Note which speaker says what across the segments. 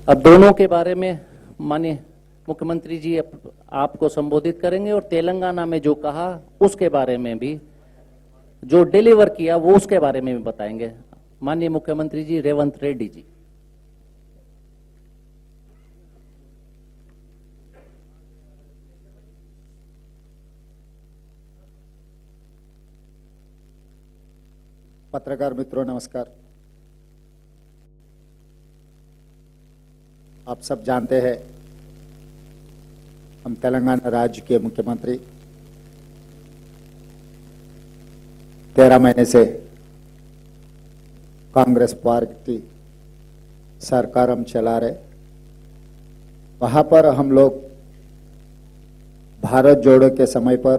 Speaker 1: अब दोनों के बारे में माननीय मुख्यमंत्री जी आपको संबोधित करेंगे और तेलंगाना में जो कहा उसके बारे में भी, जो डिलीवर किया वो उसके बारे में भी बताएंगे माननीय मुख्यमंत्री जी रेवंत रेड्डी जी।
Speaker 2: पत्रकार मित्रों नमस्कार। आप सब जानते हैं हम तेलंगाना राज्य के मुख्यमंत्री 13 महीने से कांग्रेस पार्टी सरकार हम चला रहे। वहां पर हम लोग भारत जोड़ो के समय पर,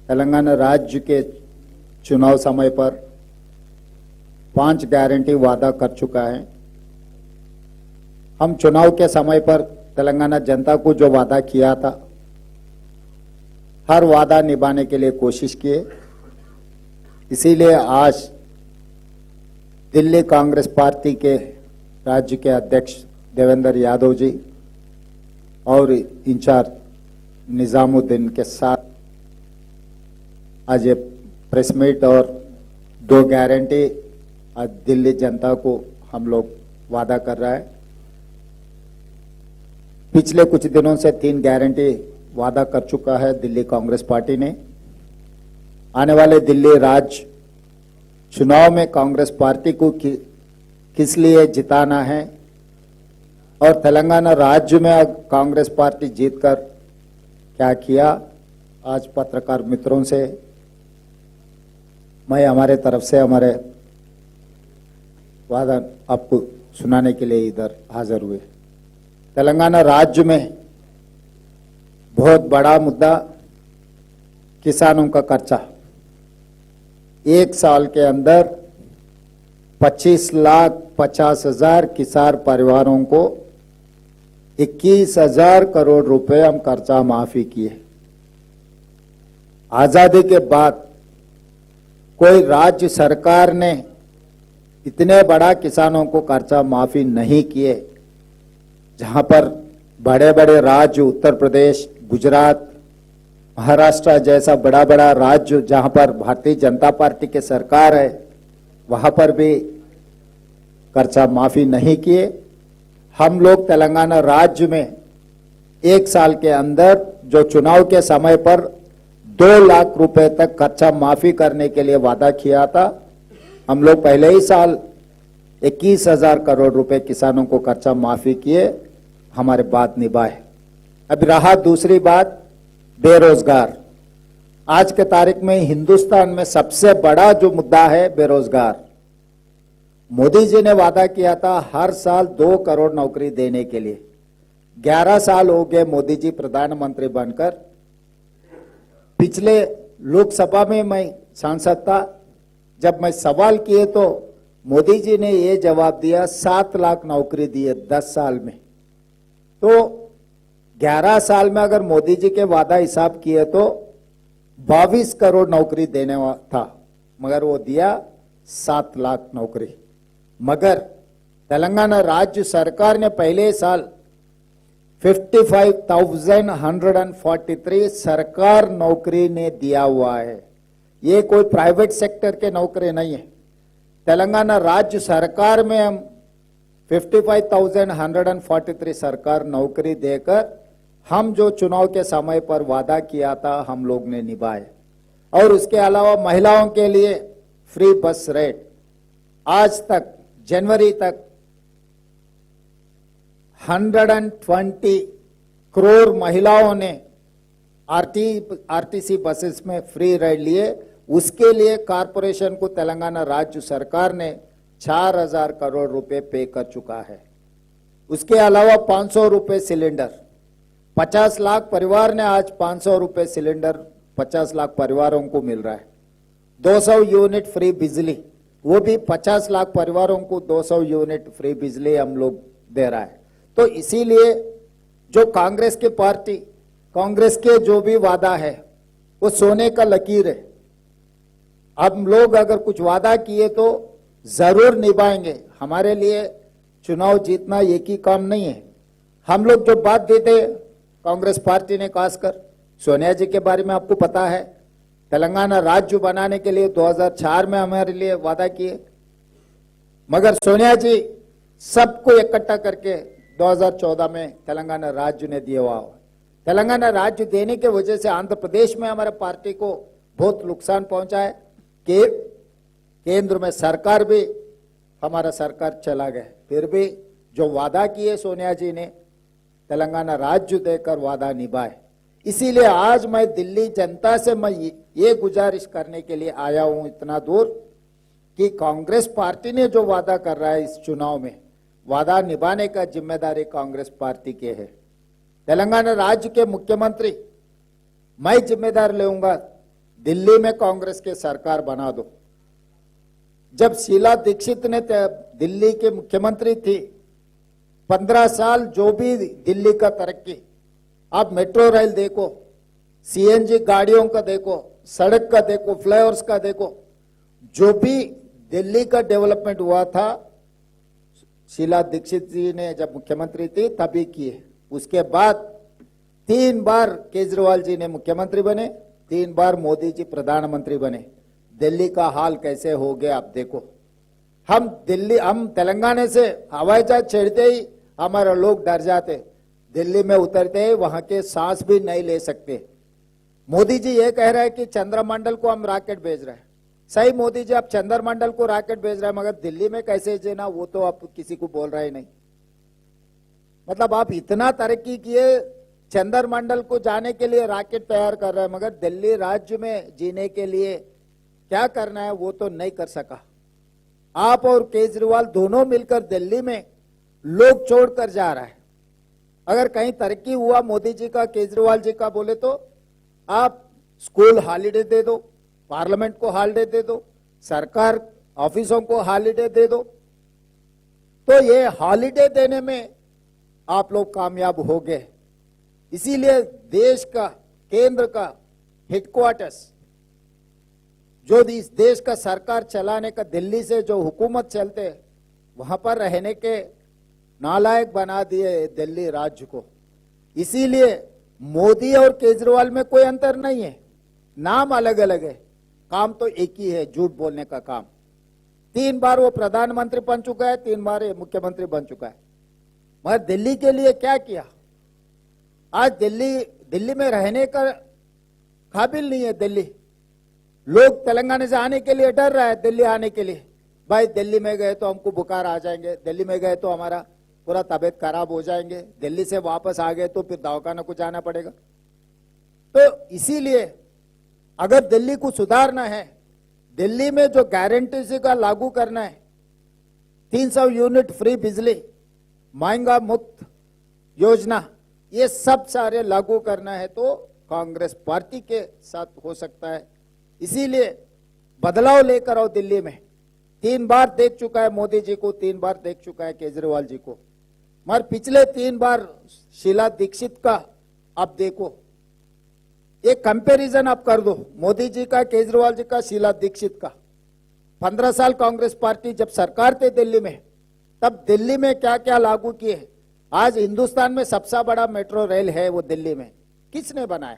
Speaker 2: तेलंगाना राज्य के चुनाव समय पर 5 गारंटी वादा कर चुका है। हम चुनाव के समय पर तेलंगाना जनता को जो वादा किया था हर वादा निभाने के लिए कोशिश किए। इसीलिए आज दिल्ली कांग्रेस पार्टी के राज्य के अध्यक्ष देवेंद्र यादव जी और इंचार्ज निजामुद्दीन के साथ आज ये प्रेस मीट और 2 गारंटी आज दिल्ली जनता को हम लोग वादा कर रहा है। पिछले कुछ दिनों से 3 गारंटी वादा कर चुका है दिल्ली कांग्रेस पार्टी ने। आने वाले दिल्ली राज्य चुनाव में कांग्रेस पार्टी को किस लिए जिताना है और तेलंगाना राज्य में कांग्रेस पार्टी जीतकर क्या किया, आज पत्रकार मित्रों से मैं हमारे तरफ से हमारे वादा आपको सुनाने के लिए इधर हाजिर हुए। तेलंगाना राज्य में बहुत बड़ा मुद्दा किसानों का कर्जा। 1 साल के अंदर 25,50,000 किसान परिवारों को 21,000 करोड़ रुपए हम कर्जा माफी किए। आजादी के बाद कोई राज्य सरकार ने इतने बड़ा किसानों को कर्जा माफी नहीं किए। जहां पर बड़े बड़े राज्य उत्तर प्रदेश, गुजरात, महाराष्ट्र जैसा बड़ा बड़ा राज्य जहां पर भारतीय जनता पार्टी की सरकार है वहां पर भी कर्जा माफी नहीं किए। हम लोग तेलंगाना राज्य में 1 साल के अंदर जो चुनाव के समय पर 2 लाख रुपए तक कर्जा माफी करने के लिए वादा किया था, हम लोग पहले ही साल 21,000 करोड़ रुपए किसानों को कर्जा माफी किए, हमारे बात निभाए। अब रहा दूसरी बात बेरोजगार। आज के तारीख में हिंदुस्तान में सबसे बड़ा जो मुद्दा है बेरोजगार। मोदी जी ने वादा किया था हर साल 2 करोड़ नौकरी देने के लिए। 11 साल हो गए मोदी जी प्रधानमंत्री बनकर। पिछले लोकसभा में मैं सांसद था, जब मैं सवाल किए तो मोदी जी ने ये जवाब दिया 7 लाख नौकरी दिए 10 साल में। तो 11 साल में अगर मोदी जी के वादा हिसाब किए तो 22 करोड़ नौकरी देने था, मगर वो दिया 7 लाख नौकरी। मगर तेलंगाना राज्य सरकार ने पहले साल 55,143 सरकार नौकरी ने दिया हुआ है। ये कोई प्राइवेट सेक्टर के नौकरी नहीं है। तेलंगाना राज्य सरकार में हम 55,143 सरकार नौकरी देकर हम जो चुनाव के समय पर वादा किया था हम लोग ने निभाए। और उसके अलावा महिलाओं के लिए फ्री बस रेट आज तक जनवरी तक 120 करोड़ महिलाओं ने आरटीसी बसेस में फ्री राइड लिए। उसके लिए कारपोरेशन को तेलंगाना राज्य सरकार ने 4,000 करोड़ रुपए पे कर चुका है। उसके अलावा 500 रुपए सिलेंडर, 50 लाख परिवार ने आज 500 रुपए सिलेंडर 50 लाख परिवारों को मिल रहा है। 200 यूनिट फ्री बिजली, वो भी 50 लाख परिवारों को 200 यूनिट फ्री बिजली हम लोग दे रहा है। तो इसीलिए जो कांग्रेस की पार्टी, कांग्रेस के जो भी वादा है वो सोने का लकीर है। हम लोग अगर कुछ वादा किए तो जरूर निभाएंगे। हमारे लिए चुनाव जीतना एक ही काम नहीं है। हम लोग जो बात देते, कांग्रेस पार्टी ने खासकर सोनिया जी के बारे में आपको पता है, तेलंगाना राज्य बनाने के लिए 2004 में हमारे लिए वादा किए, मगर सोनिया जी सबको इकट्ठा करके 2014 में तेलंगाना राज्य ने दिया हुआ। तेलंगाना राज्य देने के वजह से आंध्र प्रदेश में हमारे पार्टी को बहुत नुकसान पहुंचा है कि केंद्र में सरकार भी हमारा सरकार चला गया। फिर भी जो वादा किए सोनिया जी ने, तेलंगाना राज्य देकर वादा निभाए। इसीलिए आज मैं दिल्ली जनता से मैं ये गुजारिश करने के लिए आया हूं इतना दूर कि कांग्रेस पार्टी ने जो वादा कर रहा है इस चुनाव में, वादा निभाने का जिम्मेदारी कांग्रेस पार्टी के है। तेलंगाना राज्य के मुख्यमंत्री मैं जिम्मेदार लेऊंगा, दिल्ली में कांग्रेस के सरकार बना दो। जब शीला दीक्षित ने दिल्ली के मुख्यमंत्री थी, 15 साल जो भी दिल्ली का तरक्की, आप मेट्रो रेल देखो, सीएनजी गाड़ियों का देखो, सड़क का देखो, फ्लाईओवर्स का देखो, जो भी दिल्ली का डेवलपमेंट हुआ था शीला दीक्षित जी ने जब मुख्यमंत्री थी तभी किए। उसके बाद 3 बार केजरीवाल जी ने मुख्यमंत्री बने, 3 बार मोदी जी प्रधानमंत्री बने। दिल्ली का हाल कैसे हो गया आप देखो। हम तेलंगाना से हवाई जहाज छेड़ते ही हमारे लोग डर जाते, दिल्ली में उतरते ही वहां के सांस भी नहीं ले सकते। मोदी जी ये कह रहे हैं कि चंद्रमंडल को हम रॉकेट भेज रहे हैं। सही मोदी जी, आप चंद्रमंडल को रॉकेट भेज रहे हैं, मगर दिल्ली में कैसे जीना वो तो आप किसी को बोल रहे नहीं। मतलब आप इतना तरक्की किए, चंद्रमंडल को जाने के लिए रॉकेट तैयार कर रहे हैं, मगर दिल्ली राज्य में जीने के लिए क्या करना है वो तो नहीं कर सका। आप और केजरीवाल दोनों मिलकर दिल्ली में लोग छोड़कर जा रहा है। अगर कहीं तरक्की हुआ मोदी जी का, केजरीवाल जी का बोले तो आप स्कूल हॉलीडे दे दो, पार्लियामेंट को हॉलीडे दे दो, सरकार ऑफिसों को हॉलीडे दे दो। तो ये हॉलीडे देने में आप लोग कामयाब हो गए। इसीलिए देश का, केंद्र का हेडक्वार्टर्स, जो इस देश का सरकार चलाने का दिल्ली से जो हुकूमत चलते, वहां पर रहने के नालायक बना दिए दिल्ली राज्य को। इसीलिए मोदी और केजरीवाल में कोई अंतर नहीं है, नाम अलग अलग है, काम तो एक ही है, झूठ बोलने का काम। 3 बार वो प्रधानमंत्री बन चुका है, 3 बार मुख्यमंत्री बन चुका है, मगर दिल्ली के लिए क्या किया? आज दिल्ली में रहने का काबिल नहीं है। दिल्ली लोग तेलंगाना से आने के लिए डर रहा है, दिल्ली आने के लिए। भाई दिल्ली में गए तो हमको बुखार आ जाएंगे, दिल्ली में गए तो हमारा पूरा तबीयत खराब हो जाएंगे, दिल्ली से वापस आ गए तो फिर दवाखाना को जाना पड़ेगा। तो इसीलिए अगर दिल्ली को सुधारना है, दिल्ली में जो गारंटी का लागू करना है, 300 यूनिट फ्री बिजली, महंगा मुक्त योजना, ये सब सारे लागू करना है तो कांग्रेस पार्टी के साथ हो सकता है। इसीलिए बदलाव लेकर आओ दिल्ली में। 3 बार देख चुका है मोदी जी को, 3 बार देख चुका है केजरीवाल जी को, मगर पिछले 3 बार शीला दीक्षित का आप देखो, एक कंपैरिजन आप कर दो, मोदी जी का, केजरीवाल जी का, शीला दीक्षित का। 15 साल कांग्रेस पार्टी जब सरकार थे दिल्ली में, तब दिल्ली में क्या क्या लागू किए। आज हिंदुस्तान में सबसे बड़ा मेट्रो रेल है वो दिल्ली में, किसने बनाया?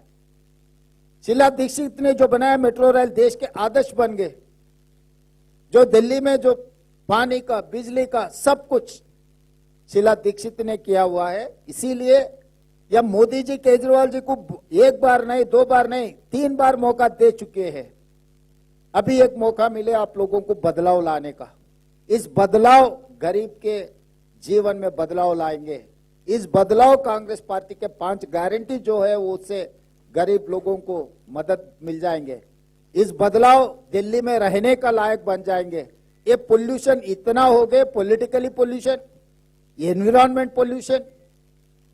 Speaker 2: शीला दीक्षित ने जो बनाया मेट्रो रेल, देश के आदर्श बन गए। जो दिल्ली में जो पानी का, बिजली का, सब कुछ शीला दीक्षित ने किया हुआ है। इसीलिए या मोदी जी केजरीवाल जी को 1 बार नहीं, 2 बार नहीं, 3 बार मौका दे चुके हैं। अभी एक मौका मिले आप लोगों को बदलाव लाने का। इस बदलाव गरीब के जीवन में बदलाव लाएंगे। इस बदलाव कांग्रेस पार्टी के 5 गारंटी जो है वो उससे गरीब लोगों को मदद मिल जाएंगे। इस बदलाव दिल्ली में रहने का लायक बन जाएंगे। ये पोल्यूशन इतना हो गए, पॉलिटिकली पोल्यूशन, एनवायरमेंट पोल्यूशन,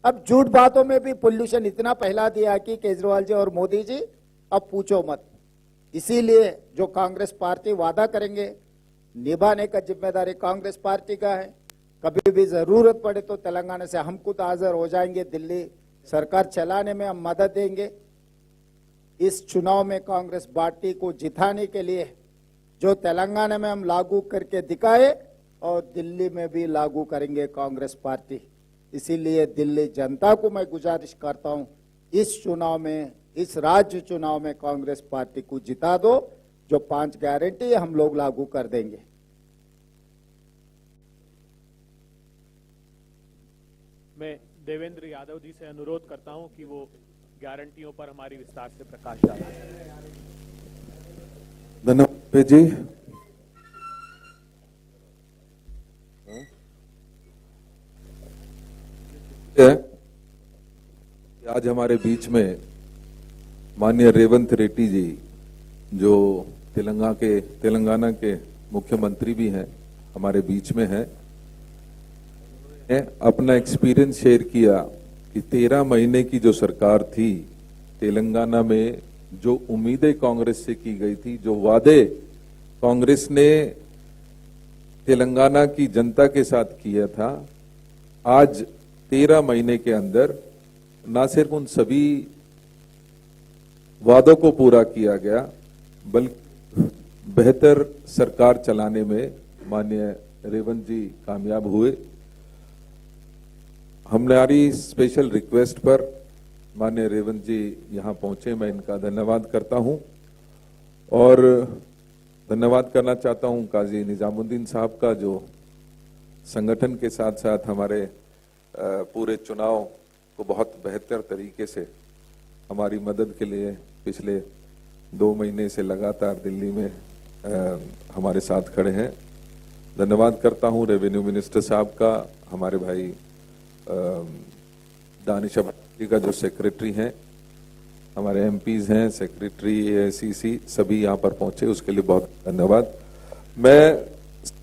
Speaker 2: अब झूठ बातों में भी पोल्यूशन इतना फैला दिया कि केजरीवाल जी और मोदी जी अब पूछो मत। इसीलिए जो कांग्रेस पार्टी वादा करेंगे निभाने का जिम्मेदारी कांग्रेस पार्टी का है। कभी भी जरूरत पड़े तो तेलंगाना से हम खुद हाजिर हो जाएंगे, दिल्ली सरकार चलाने में हम मदद देंगे। इस चुनाव में कांग्रेस पार्टी को जिताने के लिए जो तेलंगाना में हम लागू करके दिखाए और दिल्ली में भी लागू करेंगे कांग्रेस पार्टी। इसीलिए दिल्ली जनता को मैं गुजारिश करता हूं, इस चुनाव में, इस राज्य चुनाव में कांग्रेस पार्टी को जिता दो। जो 5 गारंटी हम लोग लागू कर देंगे।
Speaker 3: मैं देवेंद्र यादव जी से अनुरोध करता हूं कि वो गारंटियों पर हमारी विस्तार से प्रकाश डालें।
Speaker 4: धन्यवाद जी। आज हमारे बीच में माननीय रेवंत रेड्डी जी, जो तेलंगाना के मुख्यमंत्री भी हैं, हमारे बीच में हैं। अपना एक्सपीरियंस शेयर किया कि 13 महीने की जो सरकार थी तेलंगाना में, जो उम्मीदें कांग्रेस से की गई थी, जो वादे कांग्रेस ने तेलंगाना की जनता के साथ किया था, आज 13 महीने के अंदर न सिर्फ उन सभी वादों को पूरा किया गया, बल्कि बेहतर सरकार चलाने में माननीय रेवंत जी कामयाब हुए। हमारी स्पेशल रिक्वेस्ट पर माननीय रेवंत जी यहां पहुंचे, मैं इनका धन्यवाद करता हूं। और धन्यवाद करना चाहता हूं काजी निजामुद्दीन साहब का, जो संगठन के साथ साथ हमारे पूरे चुनाव को बहुत बेहतर तरीके से हमारी मदद के लिए पिछले 2 महीने से लगातार दिल्ली में हमारे साथ खड़े हैं। धन्यवाद करता हूं रेवेन्यू मिनिस्टर साहब का, हमारे भाई दानिश अब्बासी का जो सेक्रेटरी हैं, हमारे एमपीज हैं, सेक्रेटरी एआईसीसी सभी यहाँ पर पहुंचे, उसके लिए बहुत धन्यवाद। मैं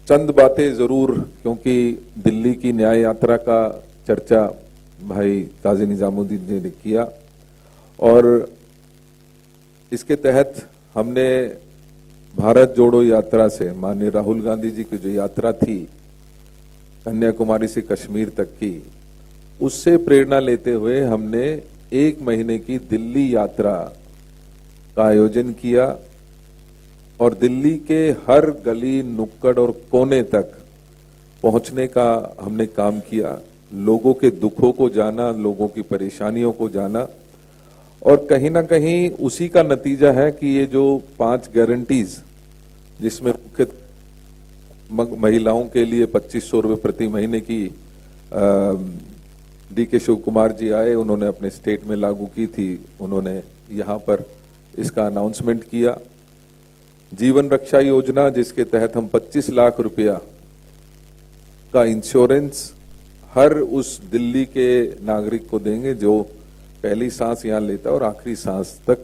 Speaker 4: चंद बातें जरूर, क्योंकि दिल्ली की न्याय यात्रा का चर्चा भाई काजी निजामुद्दीन जी ने किया, और इसके तहत हमने भारत जोड़ो यात्रा से माननीय राहुल गांधी जी की जो यात्रा थी कन्याकुमारी से कश्मीर तक की, उससे प्रेरणा लेते हुए हमने 1 महीने की दिल्ली यात्रा का आयोजन किया और दिल्ली के हर गली नुक्कड़ और कोने तक पहुंचने का हमने काम किया। लोगों के दुखों को जाना, लोगों की परेशानियों को जाना, और कहीं ना कहीं उसी का नतीजा है कि ये जो 5 गारंटीज, जिसमें मुख्य महिलाओं के लिए 2500 रुपये प्रति महीने की डीके शिव कुमार जी आए, उन्होंने अपने स्टेट में लागू की थी, उन्होंने यहाँ पर इसका अनाउंसमेंट किया। जीवन रक्षा योजना, जिसके तहत हम 25 लाख रुपया का इंश्योरेंस हर उस दिल्ली के नागरिक को देंगे जो पहली सांस यहाँ लेता है और आखिरी सांस तक,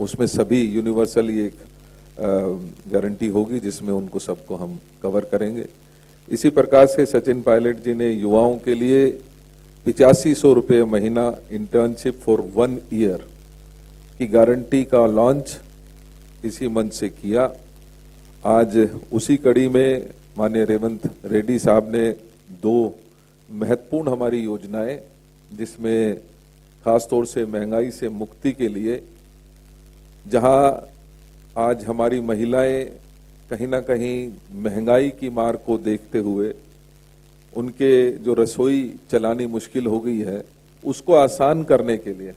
Speaker 4: उसमें सभी यूनिवर्सली एक गारंटी होगी जिसमें उनको सबको हम कवर करेंगे। इसी प्रकार से सचिन पायलट जी ने युवाओं के लिए 8500 रुपये महीना इंटर्नशिप फॉर 1 ईयर की गारंटी का लॉन्च इसी मंच से किया। आज उसी कड़ी में माननीय रेवंत रेड्डी साहब ने 2 महत्वपूर्ण हमारी योजनाएं, जिसमें खासतौर से महंगाई से मुक्ति के लिए, जहां आज हमारी महिलाएं कहीं ना कहीं महंगाई की मार को देखते हुए उनके जो रसोई चलानी मुश्किल हो गई है, उसको आसान करने के लिए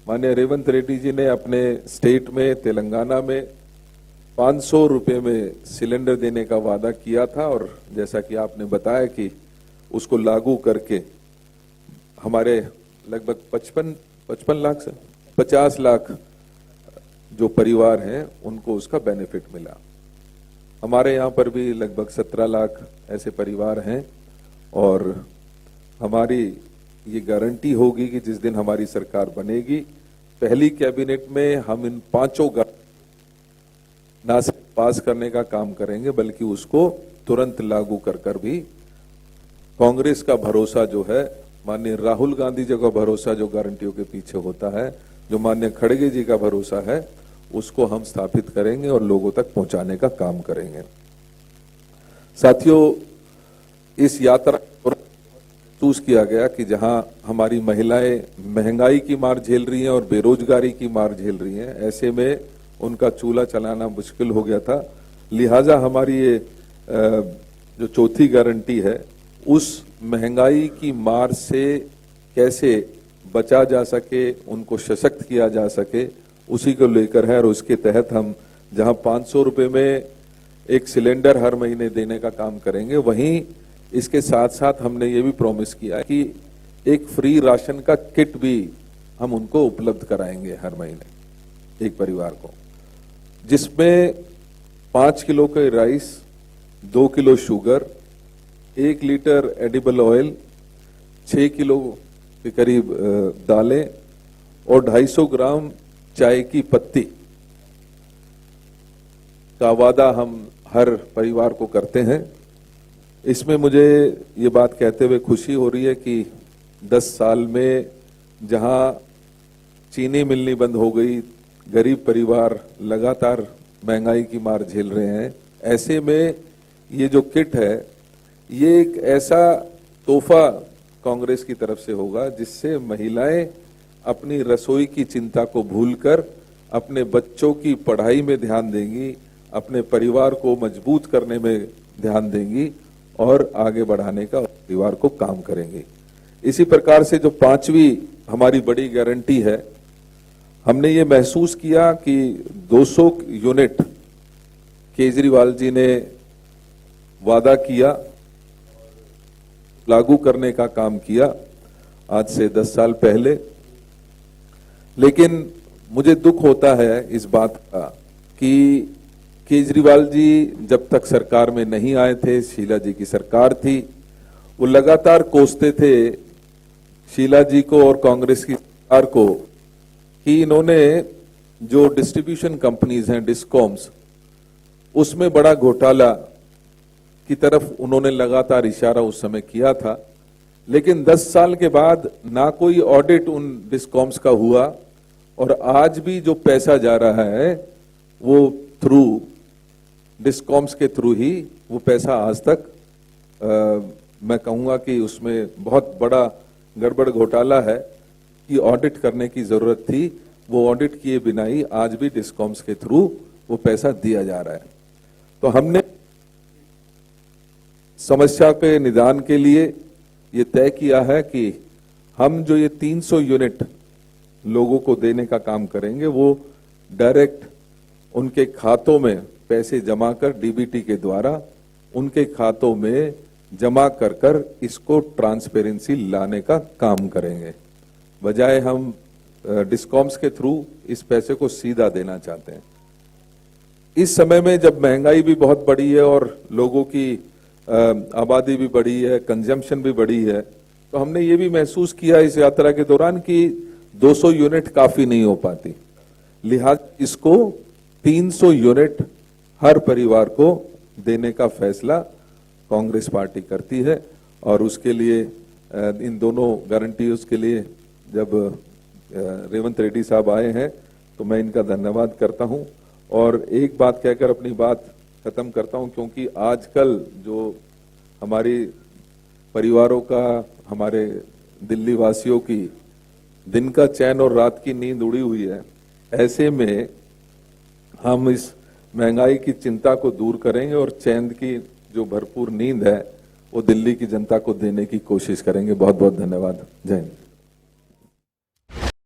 Speaker 4: माननीय रेवंत रेड्डी जी ने अपने स्टेट में तेलंगाना में 500 रुपये में सिलेंडर देने का वादा किया था, और जैसा कि आपने बताया कि उसको लागू करके हमारे लगभग 55 लाख से 50 लाख जो परिवार हैं उनको उसका बेनिफिट मिला। हमारे यहाँ पर भी लगभग 17 लाख ऐसे परिवार हैं, और हमारी ये गारंटी होगी कि जिस दिन हमारी सरकार बनेगी, पहली कैबिनेट में हम इन 5 ना सिर्फ पास करने का काम करेंगे, बल्कि उसको तुरंत लागू कर भी कांग्रेस का भरोसा जो है, माननीय राहुल गांधी जी का भरोसा जो गारंटियों के पीछे होता है, जो माननीय खड़गे जी का भरोसा है, उसको हम स्थापित करेंगे और लोगों तक पहुंचाने का काम करेंगे। साथियों, इस यात्रा पर महसूस किया गया कि जहां हमारी महिलाएं महंगाई की मार झेल रही हैं और बेरोजगारी की मार झेल रही हैं, ऐसे में उनका चूल्हा चलाना मुश्किल हो गया था। लिहाजा हमारी ये जो चौथी गारंटी है, उस महंगाई की मार से कैसे बचा जा सके, उनको सशक्त किया जा सके, उसी को लेकर है। और उसके तहत हम जहां 500 रुपए में एक सिलेंडर हर महीने देने का काम करेंगे, वहीं इसके साथ साथ हमने ये भी प्रॉमिस किया कि एक फ्री राशन का किट भी हम उनको उपलब्ध कराएंगे हर महीने एक परिवार को, जिसमें 5 किलो के rice, 2 kilo sugar, 1 litre edible oil, 6 kilo के करीब दालें और 250 ग्राम चाय की पत्ती का वादा हम हर परिवार को करते हैं। इसमें मुझे ये बात कहते हुए खुशी हो रही है कि 10 साल में जहां चीनी मिलनी बंद हो गई, गरीब परिवार लगातार महंगाई की मार झेल रहे हैं, ऐसे में ये जो किट है, ये एक ऐसा तोहफा कांग्रेस की तरफ से होगा जिससे महिलाएं अपनी रसोई की चिंता को भूलकर अपने बच्चों की पढ़ाई में ध्यान देंगी, अपने परिवार को मजबूत करने में ध्यान देंगी और आगे बढ़ाने का परिवार को काम करेंगी। इसी प्रकार से जो 5वीं हमारी बड़ी गारंटी है, हमने ये महसूस किया कि 200 यूनिट केजरीवाल जी ने वादा किया, लागू करने का काम किया आज से 10 साल पहले, लेकिन मुझे दुख होता है इस बात का कि केजरीवाल जी जब तक सरकार में नहीं आए थे, शीला जी की सरकार थी, वो लगातार कोसते थे शीला जी को और कांग्रेस की सरकार को कि इन्होंने जो डिस्ट्रीब्यूशन कंपनीज हैं, डिस्कॉम्स, उसमें बड़ा घोटाला की तरफ उन्होंने लगातार इशारा उस समय किया था। लेकिन 10 साल के बाद ना कोई ऑडिट उन डिस्कॉम्स का हुआ और आज भी जो पैसा जा रहा है वो थ्रू डिस्कॉम्स के थ्रू ही वो पैसा आज तक मैं कहूंगा कि उसमें बहुत बड़ा गड़बड़ घोटाला है कि ऑडिट करने की जरूरत थी। वो ऑडिट किए बिना ही आज भी डिस्कॉम्स के थ्रू वो पैसा दिया जा रहा है। तो हमने समस्या के निदान के लिए ये तय किया है कि हम जो ये 300 यूनिट लोगों को देने का काम करेंगे, वो डायरेक्ट उनके खातों में पैसे जमा कर डीबीटी के द्वारा उनके खातों में जमा कर कर इसको ट्रांसपेरेंसी लाने का काम करेंगे, बजाय हम डिस्कॉम्स के थ्रू इस पैसे को सीधा देना चाहते हैं। इस समय में जब महंगाई भी बहुत बढ़ी है और लोगों की आबादी भी बढ़ी है, कंजम्पशन भी बढ़ी है, तो हमने ये भी महसूस किया इस यात्रा के दौरान कि 200 यूनिट काफी नहीं हो पाती, लिहाजा इसको 300 यूनिट हर परिवार को देने का फैसला कांग्रेस पार्टी करती है। और उसके लिए इन दोनों गारंटीज के लिए जब रेवंत रेड्डी साहब आए हैं तो मैं इनका धन्यवाद करता हूं। और एक बात कहकर अपनी बात खत्म करता हूं, क्योंकि आजकल जो हमारी परिवारों का, हमारे दिल्ली वासियों की दिन का चैन और रात की नींद उड़ी हुई है, ऐसे में हम इस महंगाई की चिंता को दूर करेंगे और चैन की जो भरपूर नींद है वो दिल्ली की जनता को देने की कोशिश करेंगे। बहुत बहुत धन्यवाद। जय हिंद।